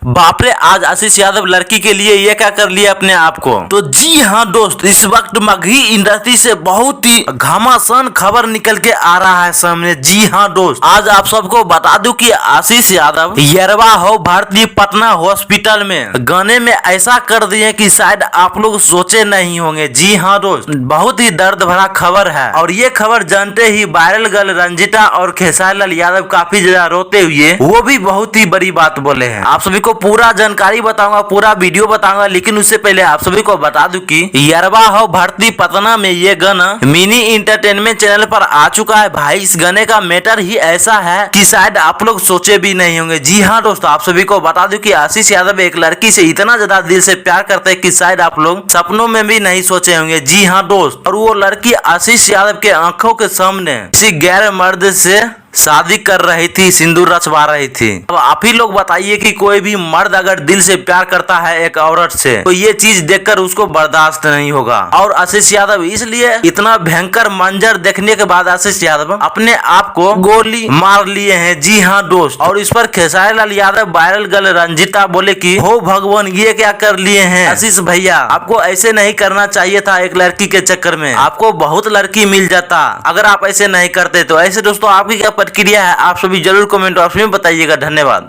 बाप रे, आज आशीष यादव लड़की के लिए ये क्या कर लिया अपने आप को। तो जी हाँ दोस्त, इस वक्त मगही इंडस्ट्री से बहुत ही घमासान खबर निकल के आ रहा है सामने। जी हाँ दोस्त, आज आप सबको बता दूं कि आशीष यादव यरवा हो भारतीय पटना हॉस्पिटल में गाने में ऐसा कर दिए कि शायद आप लोग सोचे नहीं होंगे। जी हाँ दोस्त, बहुत ही दर्द भरा खबर है और ये खबर जानते ही वायरल गर्ल रंजिता और खेसारी लाल यादव काफी ज्यादा रोते हुए वो भी बहुत ही बड़ी बात बोले हैं। आप सभी को पूरा जानकारी बताऊंगा, पूरा वीडियो बताऊंगा, लेकिन उससे पहले आप सभी को बता दूं कि यरवा हो भारतीय पटना में ये गाना मिनी इंटरटेनमेंट चैनल पर आ चुका है। भाई, इस गाने का मैटर ही ऐसा है कि शायद आप लोग सोचे भी नहीं होंगे। जी हाँ दोस्तों, आप सभी को बता दूं कि आशीष यादव एक लड़की से इतना ज्यादा दिल से प्यार करते हैं कि शायद आप लोग सपनों में भी नहीं सोचे होंगे। जी हाँ दोस्त, और वो लड़की आशीष यादव के आंखों के सामने किसी गैर मर्द से शादी कर रही थी, सिंदूर रचवा रही थी। अब आप ही लोग बताइए कि कोई भी मर्द अगर दिल से प्यार करता है एक औरत से तो ये चीज देखकर उसको बर्दाश्त नहीं होगा। और आशीष यादव इसलिए इतना भयंकर मंजर देखने के बाद आशीष यादव अपने आप को गोली मार लिए हैं। जी हाँ दोस्त, और इस पर खेसारी लाल यादव वायरल गर्ल रंजिता बोले कि हो भगवान, ये क्या कर लिए हैं आशीष भैया, आपको ऐसे नहीं करना चाहिए था। एक लड़की के चक्कर में आपको बहुत लड़की मिल जाता अगर आप ऐसे नहीं करते तो। ऐसे दोस्तों, आपकी क्या प्रतिक्रिया है आप सभी जरूर कमेंट बॉक्स में बताइएगा। धन्यवाद।